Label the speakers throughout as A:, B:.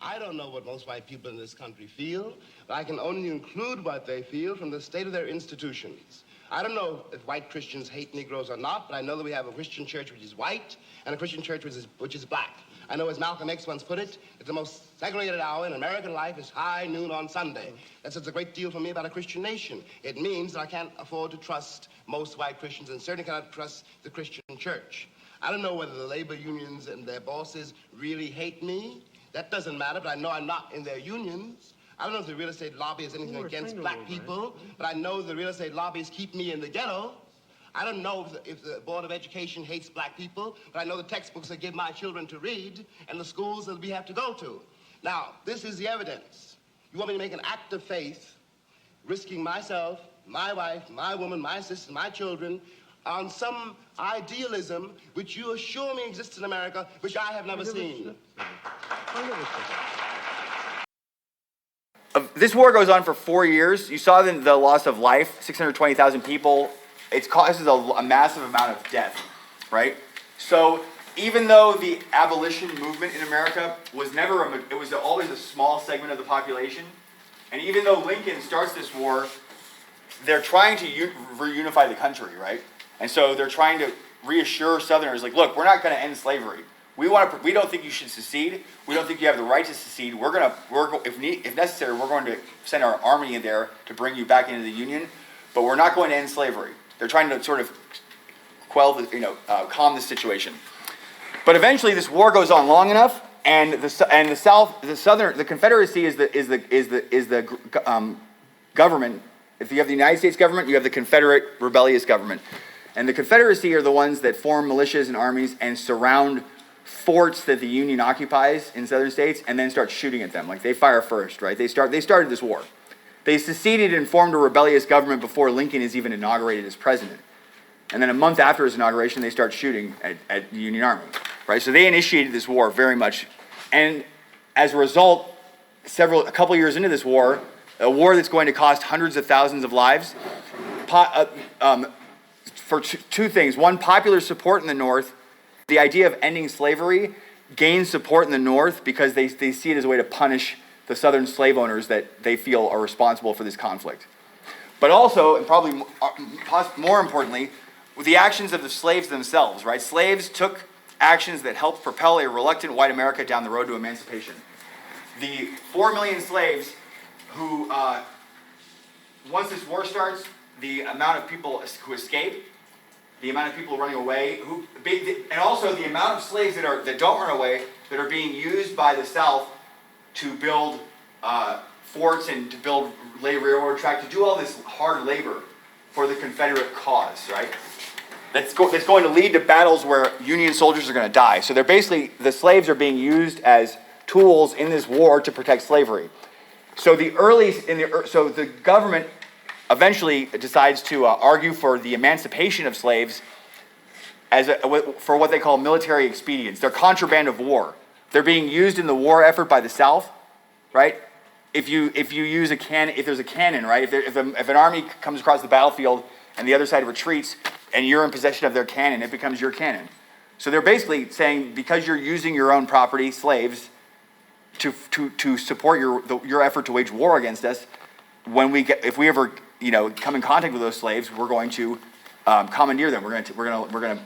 A: I don't know what most white people in this country feel, but I can only include what they feel from the state of their institutions. I don't know if white Christians hate Negroes or not, but I know that we have a Christian church which is white and a Christian church which is black. I know, as Malcolm X once put it, that the most segregated hour in American life is high noon on Sunday. That says a great deal for me about a Christian nation. It means that I can't afford to trust most white Christians and certainly cannot trust the Christian church. I don't know whether the labor unions and their bosses really hate me. That doesn't matter, but I know I'm not in their unions. I don't know if the real estate lobby has anything against black people, but I know the real estate lobbies keep me in the ghetto. I don't know if the Board of Education hates black people, but I know the textbooks I give my children to read and the schools that we have to go to. Now, this is the evidence. You want me to make an act of faith, risking myself, my wife, my woman, my sister, my children, on some idealism which you assure me exists in America, which I have never seen.
B: This war goes on for 4 years. You saw the loss of life, 620,000 people. It causes a massive amount of death, right? So even though the abolition movement in America was it was always a small segment of the population, and even though Lincoln starts this war, they're trying to reunify the country, right? And so they're trying to reassure Southerners, like, look, we're not going to end slavery. We don't think you should secede. We don't think you have the right to secede. If necessary, we're going to send our army in there to bring you back into the Union, but we're not going to end slavery. They're trying to sort of calm the situation. But eventually, this war goes on long enough, and the Confederacy is the government. If you have the United States government, you have the Confederate rebellious government, and the Confederacy are the ones that form militias and armies and surround forts that the Union occupies in southern states, and then start shooting at them. Like, they fire first, right? They started this war. They seceded and formed a rebellious government before Lincoln is even inaugurated as president. And then a month after his inauguration, they start shooting at the Union Army, right? So they initiated this war very much. And as a result, a couple years into this war, a war that's going to cost hundreds of thousands of lives, for two things. One, popular support in the North. The idea of ending slavery gains support in the North because they see it as a way to punish the Southern slave owners that they feel are responsible for this conflict. But also, and probably more importantly, with the actions of the slaves themselves, right? Slaves took actions that helped propel a reluctant white America down the road to emancipation. The 4 million slaves who, once this war starts, the amount of people who escape, the amount of people running away, and also the amount of slaves that don't run away, that are being used by the South to build forts and to build railroad track, to do all this hard labor for the Confederate cause, right? That's going to lead to battles where Union soldiers are going to die. So the slaves are being used as tools in this war to protect slavery. So the government eventually decides to argue for the emancipation of slaves for what they call military expedients. They're contraband of war. They're being used in the war effort by the South, right? If there's a cannon, right? If an army comes across the battlefield and the other side retreats, and you're in possession of their cannon, it becomes your cannon. So they're basically saying, because you're using your own property, slaves, to support your effort to wage war against us, if we ever come in contact with those slaves, we're going to commandeer them. We're going to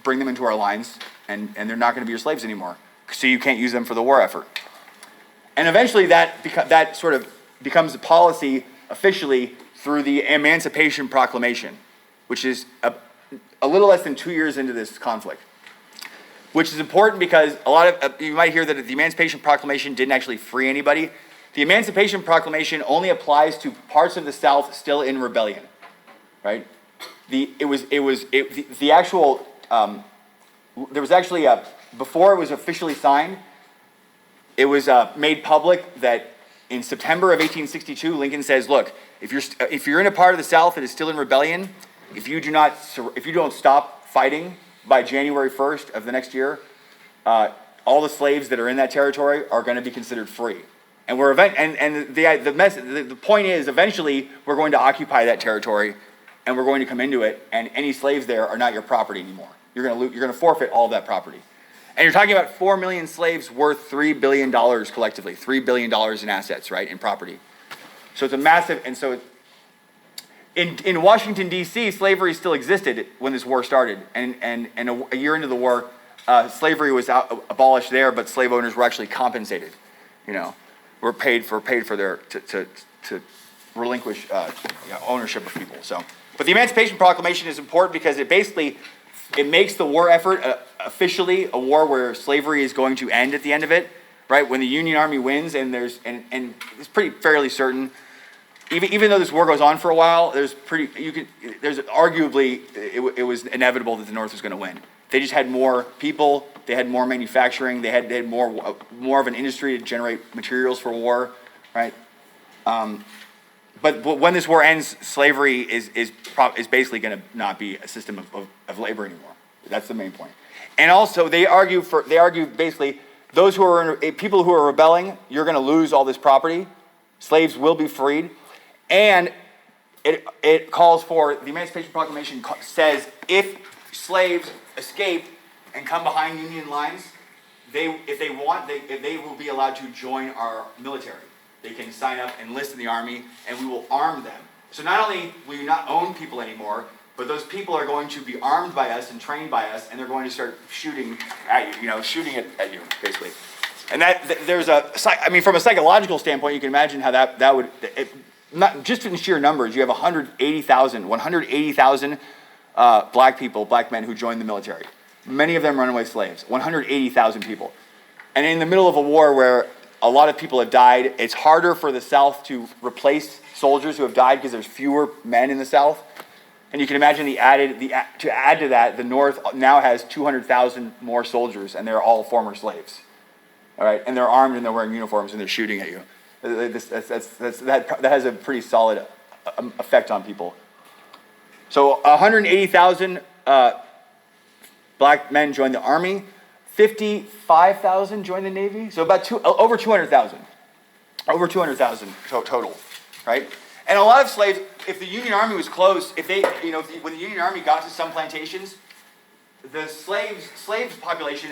B: bring them into our lines, and they're not going to be your slaves anymore. So you can't use them for the war effort. And eventually that sort of becomes a policy officially through the Emancipation Proclamation, which is a little less than 2 years into this conflict. Which is important because you might hear that the Emancipation Proclamation didn't actually free anybody. The Emancipation Proclamation only applies to parts of the South still in rebellion, right? Before it was officially signed, it was made public that in September of 1862, Lincoln says, look, if you're in a part of the South that is still in rebellion, if you don't stop fighting by January 1st of the next year, all the slaves that are in that territory are going to be considered free. And the point is, eventually, we're going to occupy that territory, and we're going to come into it, and any slaves there are not your property anymore. You're going to forfeit all of that property. And you're talking about 4 million slaves worth $3 billion collectively, $3 billion in assets, right, in property. So it's a massive, and so in Washington, D.C., slavery still existed when this war started. And a year into the war, slavery was abolished there, but slave owners were actually compensated, were paid for their, to relinquish ownership of people. So, but the Emancipation Proclamation is important because it makes the war effort officially a war where slavery is going to end at the end of it, right? When the Union Army wins, and it's fairly certain. Even though this war goes on for a while, there's arguably it was inevitable that the North was going to win. They just had more people, they had more manufacturing, they had more of an industry to generate materials for war, right? But when this war ends, slavery is basically going to not be a system of labor anymore. That's the main point. And also, they argue basically those people who are rebelling, you're going to lose all this property. Slaves will be freed, and it calls for, the Emancipation Proclamation says if slaves escape and come behind Union lines, if they will be allowed to join our military. They can sign up, enlist in the army, and we will arm them. So not only will you not own people anymore, but those people are going to be armed by us and trained by us, and they're going to start shooting at you, shooting at you, basically. And from a psychological standpoint, you can imagine how that would, not just in sheer numbers, you have 180,000 black men who joined the military. Many of them runaway slaves, 180,000 people. And in the middle of a war where a lot of people have died, it's harder for the South to replace soldiers who have died because there's fewer men in the South. And you can imagine to add to that, the North now has 200,000 more soldiers, and they're all former slaves. All right, and they're armed and they're wearing uniforms and they're shooting at you. That has a pretty solid effect on people. So 180,000 black men joined the army. 55,000 joined the Navy, so over 200,000. Over 200,000 total, right? And a lot of slaves, if the Union Army was close, when the Union Army got to some plantations, the slave population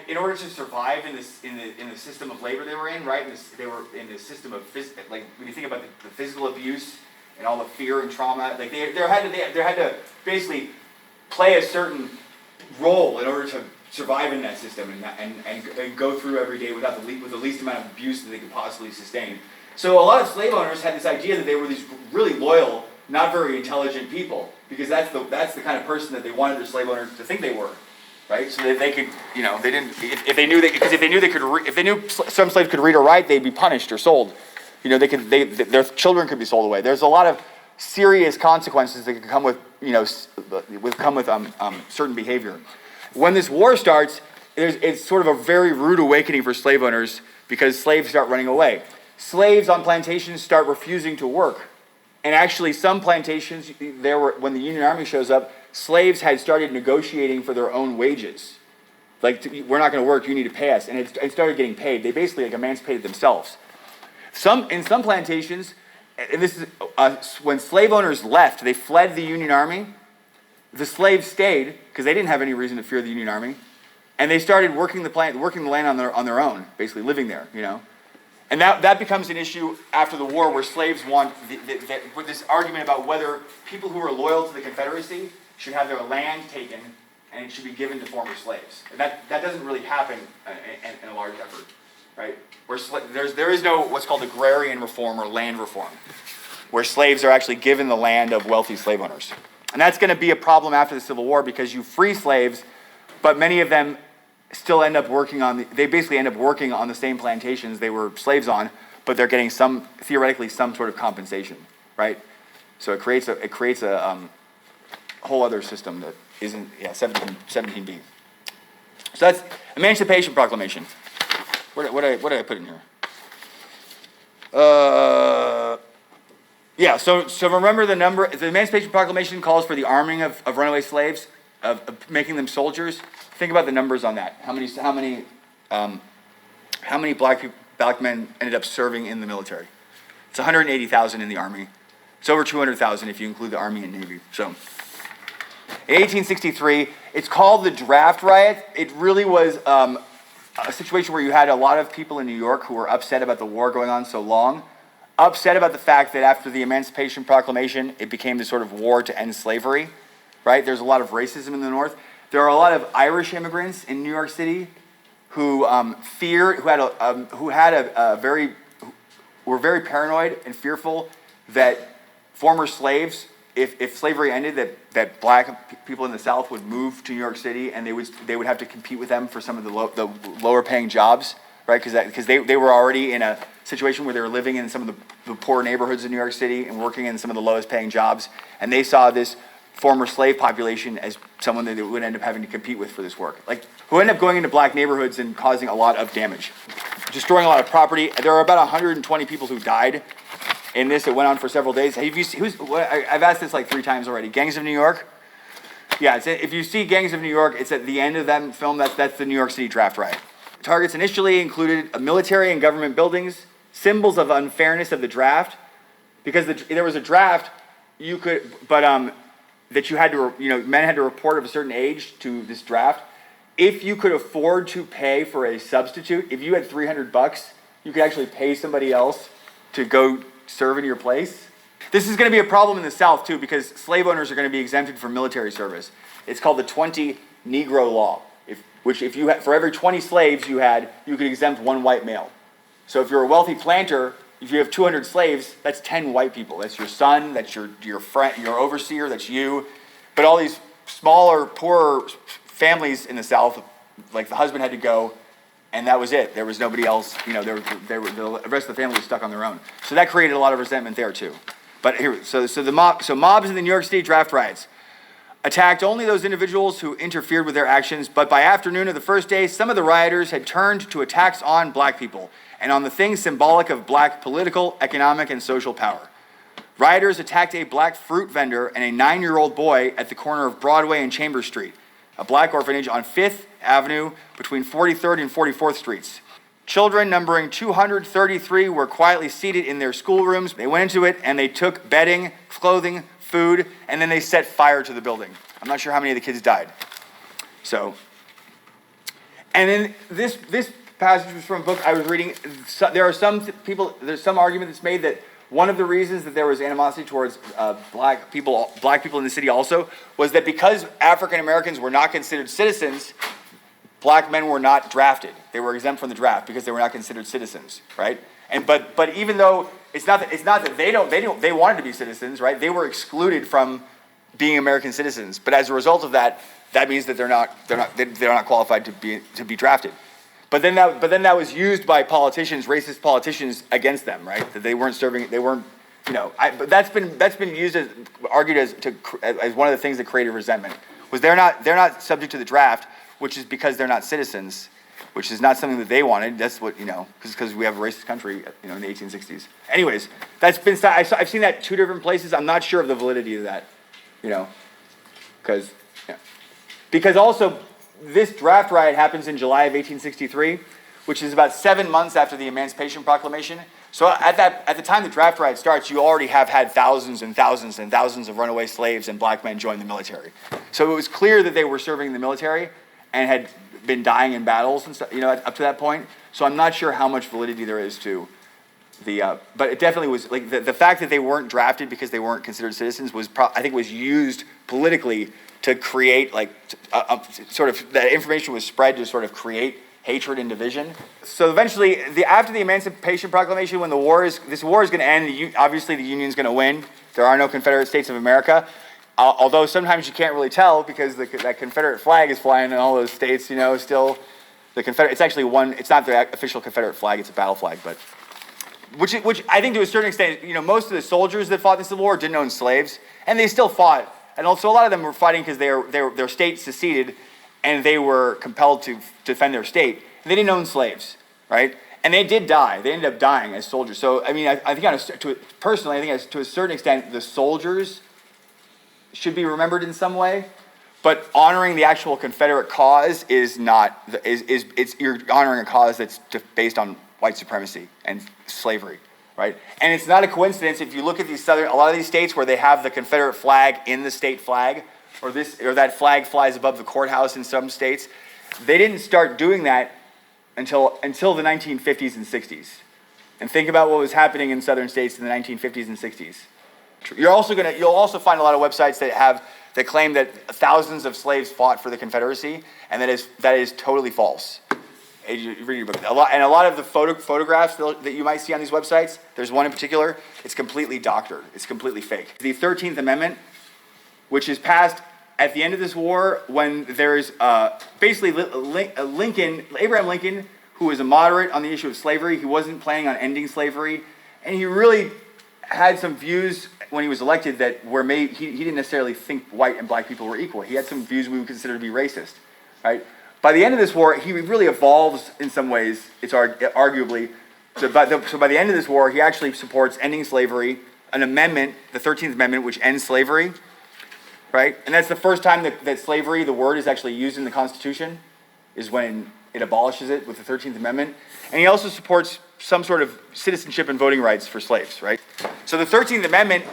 B: in order to survive in the system of labor they were in, right? They were in the system of when you think about the physical abuse and all the fear and trauma, like they had to basically play a certain role in order to survive in that system and go through every day with the least amount of abuse that they could possibly sustain. So a lot of slave owners had this idea that they were these really loyal, not very intelligent people, because that's the kind of person that they wanted their slave owners to think they were, right? So that they could, they didn't, if they knew some slaves could read or write, they'd be punished or sold. Their children could be sold away. There's a lot of serious consequences that could come with certain behavior. When this war starts, it's sort of a very rude awakening for slave owners because slaves start running away. Slaves on plantations start refusing to work. And actually some plantations, when the Union Army shows up, slaves had started negotiating for their own wages. Like, we're not going to work, you need to pay us. And it started getting paid. They basically emancipated themselves. In some plantations, and this is when slave owners left, they fled the Union Army. The slaves stayed because they didn't have any reason to fear the Union Army, and they started working the land on their own, basically living there, And that becomes an issue after the war, where slaves want with this argument about whether people who are loyal to the Confederacy should have their land taken and it should be given to former slaves. And that doesn't really happen in a large effort, right? Where there is no what's called agrarian reform or land reform, where slaves are actually given the land of wealthy slave owners. And that's going to be a problem after the Civil War because you free slaves, but many of them still end up working on the same plantations they were slaves on, but they're getting theoretically some sort of compensation, right? So it creates a whole other system that isn't 17B. So that's Emancipation Proclamation. What did I put in here? So remember the number. The Emancipation Proclamation calls for the arming of runaway slaves, of making them soldiers. Think about the numbers on that. How many black men ended up serving in the military? It's 180,000 in the Army. It's over 200,000 if you include the Army and Navy. So In 1863, it's called the Draft Riot. It really was a situation where you had a lot of people in New York who were upset about the war going on so long, upset about the fact that after the Emancipation Proclamation, it became this sort of war to end slavery, right? There's a lot of racism in the North. There are a lot of Irish immigrants in New York City who were very paranoid and fearful that former slaves, if slavery ended, that black people in the South would move to New York City and they would have to compete with them for some of the lower paying jobs, right? Because they were already in a situation where they were living in some of the poor neighborhoods in New York City and working in some of the lowest paying jobs, and they saw this former slave population as someone that they would end up having to compete with for this work, like who ended up going into black neighborhoods and causing a lot of damage, destroying a lot of property. There are about 120 people who died in this. It went on for several days. Have you seen, I've asked this like 3 times already. Gangs of New York? Yeah, if you see Gangs of New York, it's at the end of that film. That's the New York City draft riot. Targets initially included military and government buildings, symbols of unfairness of the draft, because there was a draft, that you had to, men had to report of a certain age to this draft. If you could afford to pay for a substitute, if you had $300, you could actually pay somebody else to go serve in your place. This is going to be a problem in the South too, because slave owners are going to be exempted from military service. It's called the 20 Negro Law, which if you had, for every 20 slaves you could exempt 1 white male. So if you're a wealthy planter, if you have 200 slaves, that's 10 white people. That's your son, that's your friend, your overseer, that's you. But all these smaller, poorer families in the South, like the husband had to go, and that was it. There was nobody else. The rest of the family was stuck on their own. So that created a lot of resentment there too. But here, mobs in the New York City draft riots attacked only those individuals who interfered with their actions. But by afternoon of the first day, some of the rioters had turned to attacks on black people and on the things symbolic of black political, economic, and social power. Rioters attacked a black fruit vendor and a 9-year-old boy at the corner of Broadway and Chambers Street, a black orphanage on 5th Avenue between 43rd and 44th Streets. Children numbering 233 were quietly seated in their schoolrooms. They went into it and they took bedding, clothing, food, and then they set fire to the building. I'm not sure how many of the kids died. And then this passage was from a book I was reading. There's some argument that's made that one of the reasons that there was animosity towards black people in the city also was that because African Americans were not considered citizens, black men were not drafted. They were exempt from the draft because they were not considered citizens, right? But even though it's not that they wanted to be citizens, right? They were excluded from being American citizens. But as a result of that means that they're not qualified to be drafted. But then that was used by politicians, racist politicians, against them, right? That they weren't serving. But that's been used argued as one of the things that created resentment. Was they're not subject to the draft, which is because they're not citizens, which is not something that they wanted. That's what because we have a racist country, in the 1860s. Anyways, I've seen that 2 different places. I'm not sure of the validity of that, because also. This draft riot happens in July of 1863, which is about 7 months after the Emancipation Proclamation. So at the time the draft riot starts, you already have had thousands and thousands and thousands of runaway slaves and black men join the military. So it was clear that they were serving in the military and had been dying in battles and stuff, up to that point. So I'm not sure how much validity there is to but it definitely was like the fact that they weren't drafted because they weren't considered citizens was I think was used politically to create sort of that information was spread to sort of create hatred and division. So eventually, after the Emancipation Proclamation, when this war is going to end, obviously the Union's going to win. There are no Confederate States of America, although sometimes you can't really tell because that Confederate flag is flying in all those states. Still the Confederate. It's actually it's not the official Confederate flag; it's a battle flag, but. Which I think to a certain extent, most of the soldiers that fought in the Civil War didn't own slaves, and they still fought. And also a lot of them were fighting because their state seceded, and they were compelled to defend their state. They didn't own slaves, right? And they did die. They ended up dying as soldiers. So I think personally, I think to a certain extent, the soldiers should be remembered in some way. But honoring the actual Confederate cause is not you're honoring a cause that's based on white supremacy and slavery, right? And it's not a coincidence if you look at a lot of these states where they have the Confederate flag in the state flag, or that flag flies above the courthouse in some states. They didn't start doing that until the 1950s and 60s. And think about what was happening in southern states in the 1950s and 60s. You'll also find a lot of websites that claim that thousands of slaves fought for the Confederacy, and that is totally false. You read your book. A lot of the photographs that you might see on these websites, there's one in particular, it's completely doctored. It's completely fake. The 13th Amendment, which is passed at the end of this war when there's basically Abraham Lincoln, who was a moderate on the issue of slavery. He wasn't planning on ending slavery, and he really had some views when he was elected that he didn't necessarily think white and black people were equal. He had some views we would consider to be racist, right? By the end of this war, he really evolves in some ways, it's arguably. So by the end of this war, he actually supports ending slavery, an amendment, the 13th Amendment, which ends slavery, right? And that's the first time that slavery, the word, is actually used in the Constitution, is when it abolishes it with the 13th Amendment. And he also supports some sort of citizenship and voting rights for slaves, right? So the 13th Amendment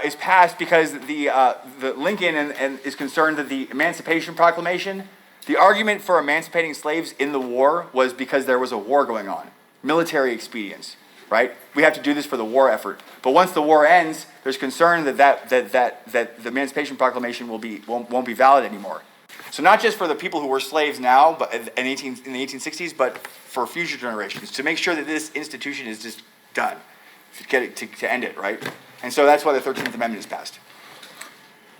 B: is passed because the Lincoln and is concerned that the Emancipation Proclamation, the argument for emancipating slaves in the war was because there was a war going on, military expedience, right? We have to do this for the war effort. But once the war ends, there's concern that the Emancipation Proclamation won't be valid anymore. So not just for the people who were slaves now, but in the 1860s, but for future generations, to make sure that this institution is just done, to end it, right? And so that's why the 13th Amendment is passed,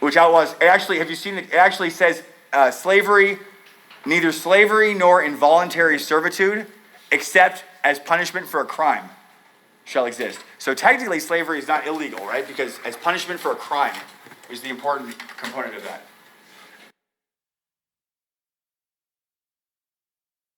B: which outlaws. Have you seen it? It actually says neither slavery nor involuntary servitude, except as punishment for a crime, shall exist. So technically, slavery is not illegal, right? Because as punishment for a crime is the important component of that.